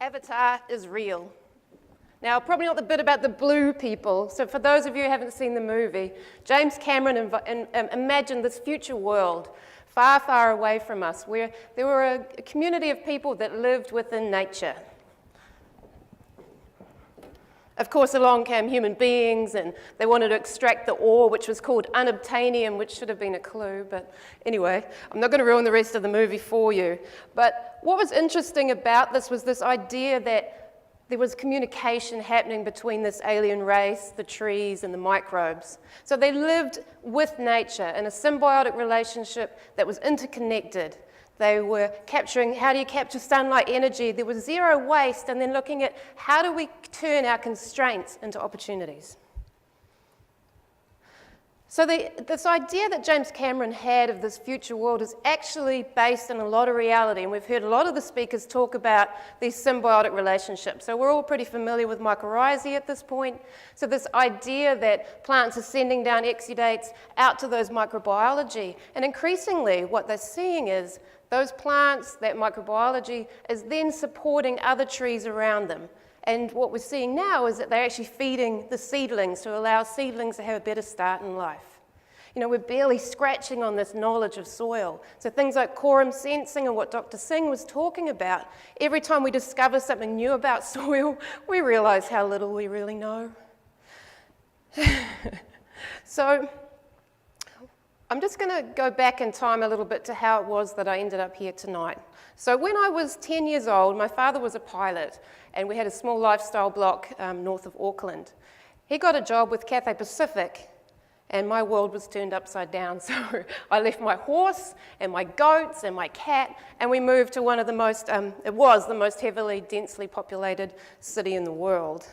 Avatar is real. Now, probably not the bit about the blue people. So for those of you who haven't seen the movie, James Cameron imagined this future world far, far away from us, where there were a community of people that lived within nature. Of course, along came human beings, and they wanted to extract the ore, which was called unobtainium, which should have been a clue. But anyway, I'm not going to ruin the rest of the movie for you. But what was interesting about this was this idea that there was communication happening between this alien race, the trees, and the microbes. So they lived with nature in a symbiotic relationship that was interconnected. They were capturing, how do you capture sunlight energy? There was zero waste, and then looking at how do we turn our constraints into opportunities. So this idea that James Cameron had of this future world is actually based on a lot of reality, and we've heard a lot of the speakers talk about these symbiotic relationships. So we're all pretty familiar with mycorrhizae at this point. So this idea that plants are sending down exudates out to those microbiology, and increasingly what they're seeing is those plants, that microbiology, is then supporting other trees around them. And what we're seeing now is that they're actually feeding the seedlings to allow seedlings to have a better start in life. You know, we're barely scratching on this knowledge of soil. So things like quorum sensing and what Dr. Singh was talking about, every time we discover something new about soil, we realize how little we really know. So I'm just going to go back in time a little bit to how it was that I ended up here tonight. So when I was 10 years old, my father was a pilot, and we had a small lifestyle block north of Auckland. He got a job with Cathay Pacific, and my world was turned upside down. So I left my horse and my goats and my cat, and we moved to one of the most, it was the most heavily, densely populated city in the world.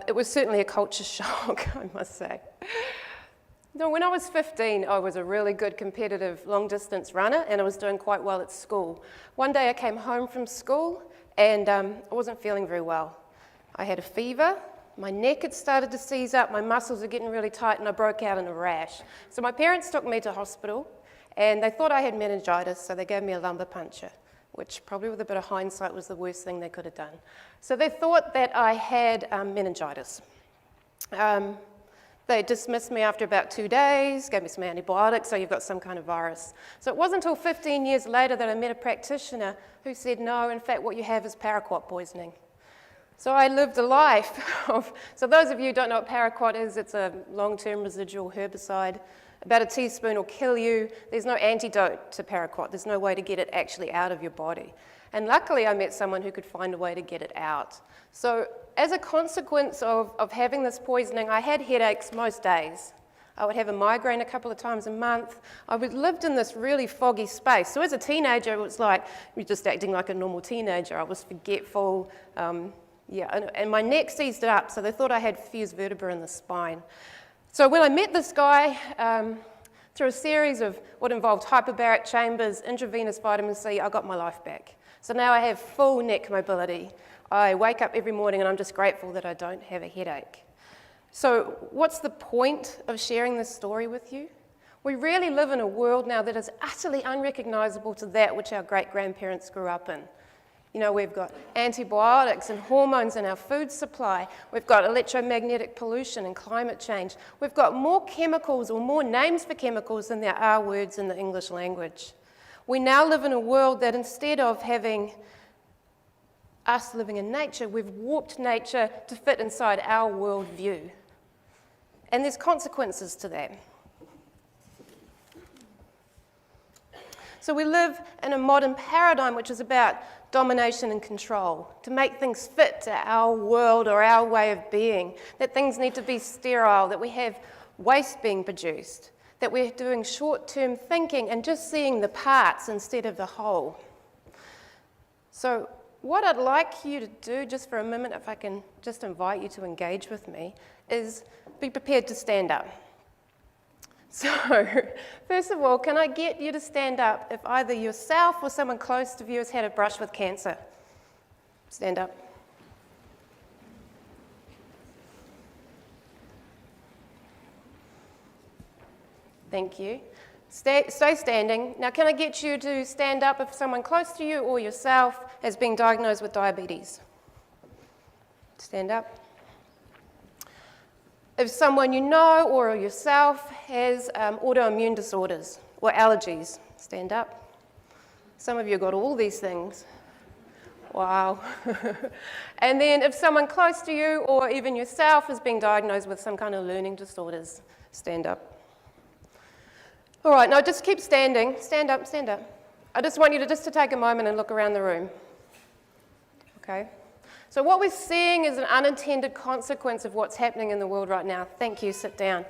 It was certainly a culture shock, I must say. No, when I was 15, I was a really good competitive long-distance runner, and I was doing quite well at school. One day I came home from school, and I wasn't feeling very well. I had a fever, my neck had started to seize up, my muscles were getting really tight, and I broke out in a rash. So my parents took me to hospital, and they thought I had meningitis, so they gave me a lumbar puncture, which probably with a bit of hindsight was the worst thing they could have done. So they thought that I had meningitis. They dismissed me after about 2 days, gave me some antibiotics, so you've got some kind of virus. So it wasn't until 15 years later that I met a practitioner who said, no, in fact, what you have is paraquat poisoning. So I lived a life of, so those of you who don't know what paraquat is, it's a long-term residual herbicide. About a teaspoon will kill you. There's no antidote to paraquat. There's no way to get it actually out of your body. And luckily, I met someone who could find a way to get it out. So as a consequence of having this poisoning, I had headaches most days. I would have a migraine a couple of times a month. I lived in this really foggy space. So as a teenager, it was like, you're just acting like a normal teenager. I was forgetful, and my neck seized up, so they thought I had fused vertebra in the spine. So when I met this guy, through a series of what involved hyperbaric chambers, intravenous vitamin C, I got my life back. So now I have full neck mobility. I wake up every morning and I'm just grateful that I don't have a headache. So what's the point of sharing this story with you? We really live in a world now that is utterly unrecognizable to that which our great-grandparents grew up in. You know, we've got antibiotics and hormones in our food supply. We've got electromagnetic pollution and climate change. We've got more chemicals or more names for chemicals than there are words in the English language. We now live in a world that instead of having us living in nature, we've warped nature to fit inside our worldview. And there's consequences to that. So we live in a modern paradigm which is about domination and control, to make things fit to our world or our way of being, that things need to be sterile, that we have waste being produced, that we're doing short-term thinking and just seeing the parts instead of the whole. So what I'd like you to do, just for a minute, if I can just invite you to engage with me, is be prepared to stand up. So, first of all, can I get you to stand up if either yourself or someone close to you has had a brush with cancer? Stand up. Thank you. Stay standing. Now, can I get you to stand up if someone close to you or yourself has been diagnosed with diabetes? Stand up. If someone you know or yourself has autoimmune disorders or allergies, stand up. Some of you got all these things. Wow. And then if someone close to you or even yourself has been diagnosed with some kind of learning disorders, stand up. All right, now just keep standing. Stand up, stand up. I just want you to take a moment and look around the room. Okay? So what we're seeing is an unintended consequence of what's happening in the world right now. Thank you, sit down.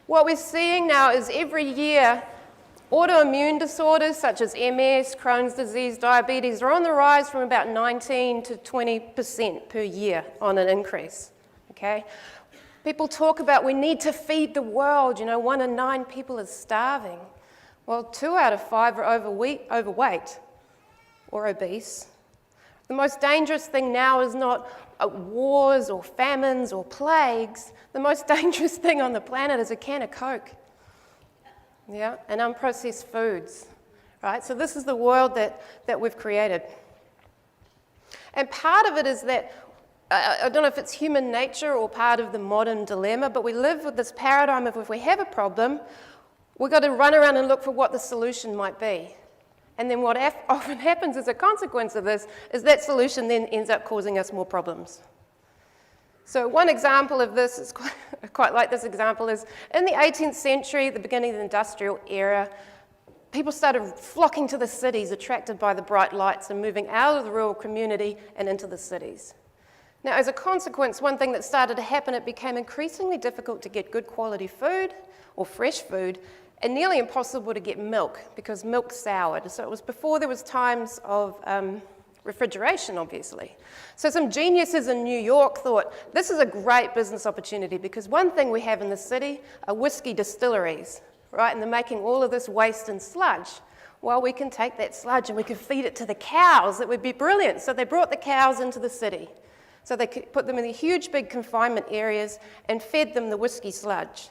What we're seeing now is every year, autoimmune disorders such as MS, Crohn's disease, diabetes are on the rise from about 19 to 20% per year on an increase. Okay? People talk about we need to feed the world. 1 in 9 people is starving. Well, 2 out of 5 are overweight or obese. The most dangerous thing now is not wars or famines or plagues. The most dangerous thing on the planet is a can of Coke, yeah, and unprocessed foods, right? So this is the world that we've created. And part of it is that I don't know if it's human nature or part of the modern dilemma, but we live with this paradigm of if we have a problem, we've got to run around and look for what the solution might be. And then what often happens as a consequence of this is that solution then ends up causing us more problems. So one example of this, is quite like this example, is in the 18th century, the beginning of the industrial era, people started flocking to the cities, attracted by the bright lights and moving out of the rural community and into the cities. Now, as a consequence, one thing that started to happen, it became increasingly difficult to get good quality food or fresh food, and nearly impossible to get milk because milk soured. So it was before there was times of refrigeration, obviously. So some geniuses in New York thought, this is a great business opportunity because one thing we have in the city are whiskey distilleries, right? And they're making all of this waste and sludge. Well, we can take that sludge and we can feed it to the cows. It would be brilliant. So they brought the cows into the city. So they could put them in the huge big confinement areas and fed them the whiskey sludge.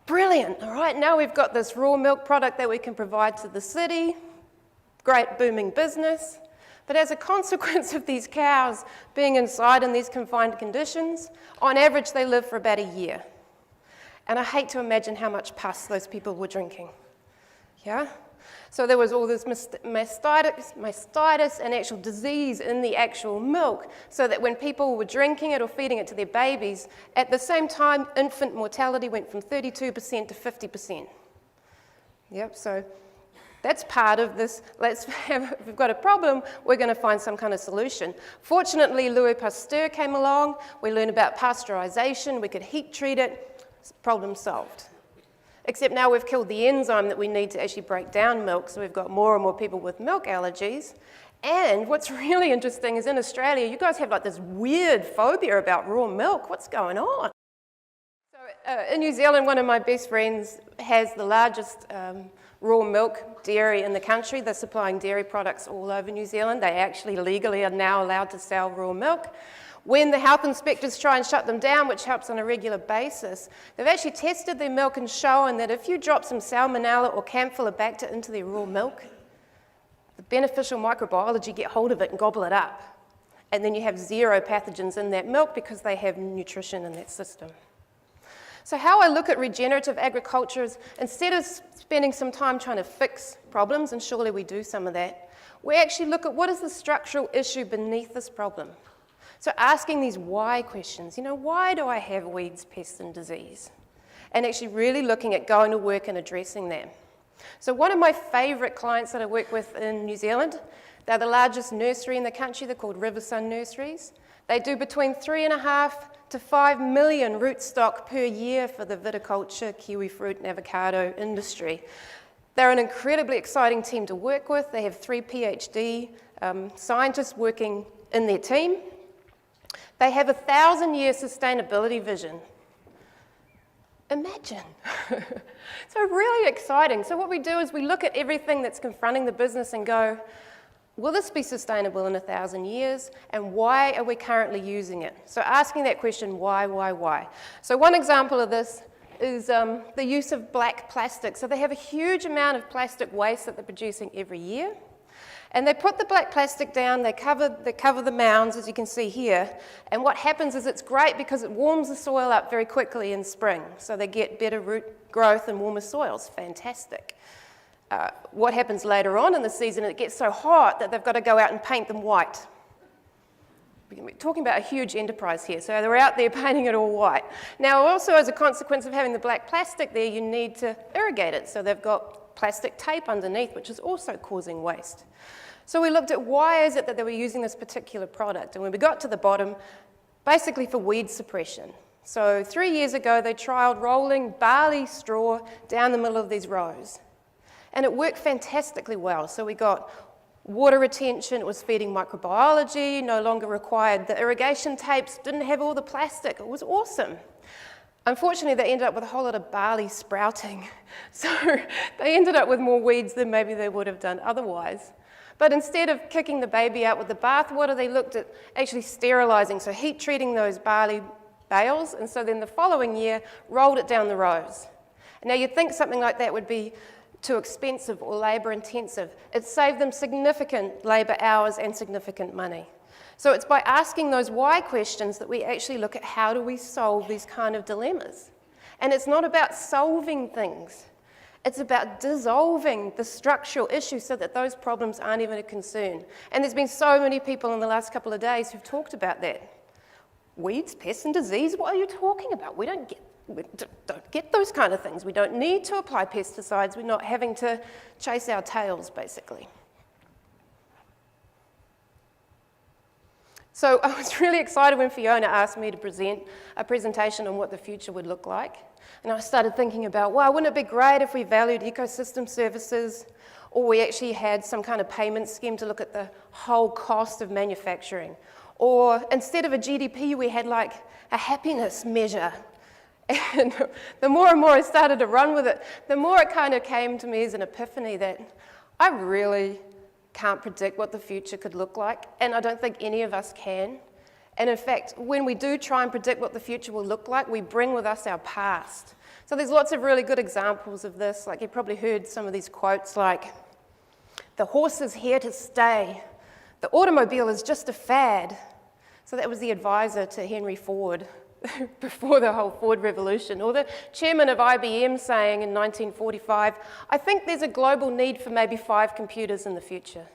Brilliant, all right? Now we've got this raw milk product that we can provide to the city. Great booming business. But as a consequence of these cows being inside in these confined conditions, on average they live for about a year. And I hate to imagine how much pus those people were drinking. Yeah? So there was all this mastitis and actual disease in the actual milk, so that when people were drinking it or feeding it to their babies, at the same time, infant mortality went from 32% to 50%. Yep, so that's part of this. If we've got a problem, we're going to find some kind of solution. Fortunately, Louis Pasteur came along. We learned about pasteurization. We could heat treat it. Problem solved. Except now we've killed the enzyme that we need to actually break down milk, so we've got more and more people with milk allergies. And what's really interesting is in Australia, you guys have like this weird phobia about raw milk. What's going on? So in New Zealand, one of my best friends has the largest raw milk dairy in the country. They're supplying dairy products all over New Zealand. They actually legally are now allowed to sell raw milk. When the health inspectors try and shut them down, which helps on a regular basis, they've actually tested their milk and shown that if you drop some salmonella or campylobacter into their raw milk, the beneficial microbiology get hold of it and gobble it up. And then you have 0 pathogens in that milk because they have nutrition in that system. So how I look at regenerative agriculture is, instead of spending some time trying to fix problems, and surely we do some of that, we actually look at what is the structural issue beneath this problem. So asking these why questions, why do I have weeds, pests, and disease? And actually really looking at going to work and addressing them. So one of my favourite clients that I work with in New Zealand, they're the largest nursery in the country. They're called Riversun Nurseries. They do between 3.5 to 5 million rootstock per year for the viticulture, kiwi fruit, and avocado industry. They're an incredibly exciting team to work with. They have 3 PhD scientists working in their team. They have a 1,000-year sustainability vision. Imagine. So really exciting. So what we do is we look at everything that's confronting the business and go, will this be sustainable in 1,000 years? And why are we currently using it? So asking that question, why? So one example of this is the use of black plastic. So they have a huge amount of plastic waste that they're producing every year. And they put the black plastic down, they cover the mounds, as you can see here. And what happens is it's great because it warms the soil up very quickly in spring. So they get better root growth and warmer soils. Fantastic. What happens later on in the season, it gets so hot that they've got to go out and paint them white. We're talking about a huge enterprise here. So they're out there painting it all white. Now also as a consequence of having the black plastic there, you need to irrigate it. So they've got plastic tape underneath, which is also causing waste. So we looked at why is it that they were using this particular product. And when we got to the bottom, basically for weed suppression. So 3 years ago, they trialed rolling barley straw down the middle of these rows. And it worked fantastically well. So we got water retention, it was feeding microbiology, no longer required the irrigation tapes, didn't have all the plastic. It was awesome. Unfortunately, they ended up with a whole lot of barley sprouting. So they ended up with more weeds than maybe they would have done otherwise. But instead of kicking the baby out with the bathwater, they looked at actually sterilizing, so heat treating those barley bales, and so then the following year, rolled it down the rows. Now you'd think something like that would be too expensive or labor intensive. It saved them significant labor hours and significant money. So it's by asking those why questions that we actually look at how do we solve these kind of dilemmas. And it's not about solving things. It's about dissolving the structural issues so that those problems aren't even a concern. And there's been so many people in the last couple of days who've talked about that. Weeds, pests, and disease, what are you talking about? We don't get those kind of things. We don't need to apply pesticides. We're not having to chase our tails, basically. So I was really excited when Fiona asked me to present a presentation on what the future would look like. And I started thinking about, well, wouldn't it be great if we valued ecosystem services, or we actually had some kind of payment scheme to look at the whole cost of manufacturing? Or instead of a GDP, we had like a happiness measure. And the more and more I started to run with it, the more it kind of came to me as an epiphany that I really can't predict what the future could look like, and I don't think any of us can. And in fact, when we do try and predict what the future will look like, we bring with us our past. So there's lots of really good examples of this. Like you probably heard some of these quotes like, the horse is here to stay. The automobile is just a fad. So that was the advisor to Henry Ford before the whole Ford revolution. Or the chairman of IBM saying in 1945, I think there's a global need for maybe 5 computers in the future.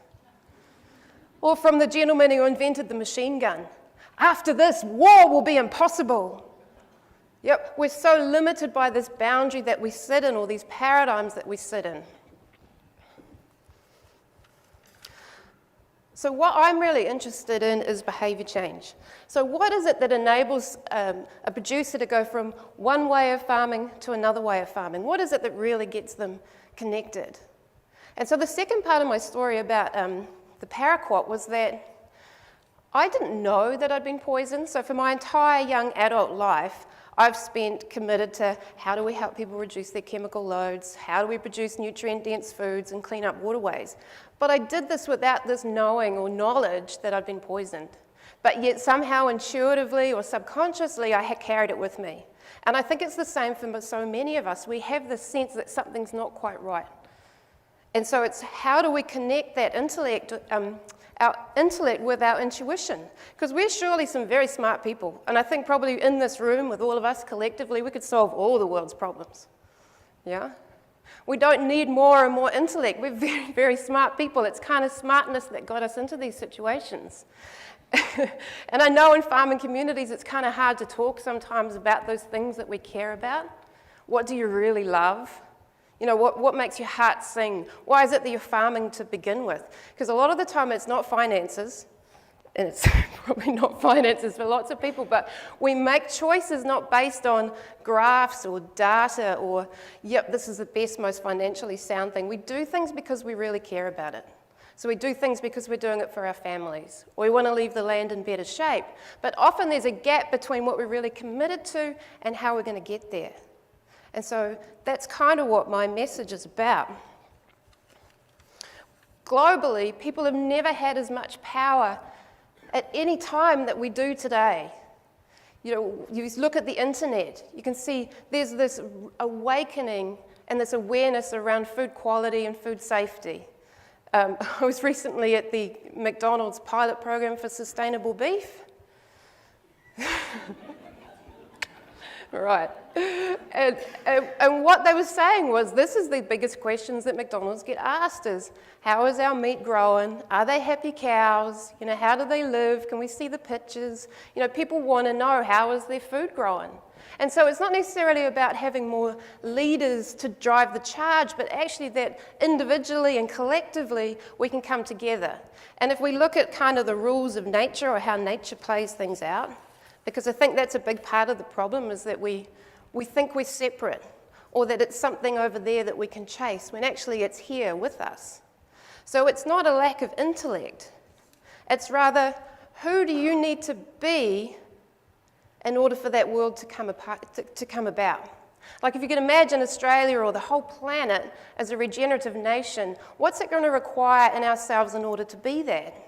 Or from the gentleman who invented the machine gun, after this, war will be impossible. Yep, we're so limited by this boundary that we sit in, or these paradigms that we sit in. So what I'm really interested in is behavior change. So what is it that enables a producer to go from one way of farming to another way of farming? What is it that really gets them connected? And so the second part of my story about the paraquat was that I didn't know that I'd been poisoned. So for my entire young adult life, I've spent committed to how do we help people reduce their chemical loads, how do we produce nutrient-dense foods and clean up waterways. But I did this without this knowing or knowledge that I'd been poisoned. But yet somehow intuitively or subconsciously, I had carried it with me. And I think it's the same for so many of us. We have this sense that something's not quite right. And so it's how do we connect that intellect, our intellect with our intuition? Because we're surely some very smart people. And I think probably in this room with all of us collectively, we could solve all the world's problems. Yeah? We don't need more and more intellect. We're very, very smart people. It's kind of smartness that got us into these situations. And I know in farming communities, it's kind of hard to talk sometimes about those things that we care about. What do you really love? You know, what makes your heart sing? Why is it that you're farming to begin with? Because a lot of the time it's not finances, and it's probably not finances for lots of people, but we make choices not based on graphs or data or, yep, this is the best, most financially sound thing. We do things because we really care about it. So we do things because we're doing it for our families, or we want to leave the land in better shape. But often there's a gap between what we're really committed to and how we're going to get there. And so that's kind of what my message is about. Globally, people have never had as much power at any time that we do today. you look at the internet, you can see there's this awakening and this awareness around food quality and food safety. I was recently at the McDonald's pilot program for sustainable beef. Right. And what they were saying was, this is the biggest questions that McDonald's get asked is, how is our meat growing? Are they happy cows? How do they live? Can we see the pictures? People want to know, how is their food growing? And so it's not necessarily about having more leaders to drive the charge, but actually that individually and collectively we can come together. And if we look at kind of the rules of nature or how nature plays things out, because I think that's a big part of the problem, is that we think we're separate, or that it's something over there that we can chase, when actually it's here with us. So it's not a lack of intellect. It's rather, who do you need to be in order for that world to come about? Like if you can imagine Australia or the whole planet as a regenerative nation, what's it going to require in ourselves in order to be that?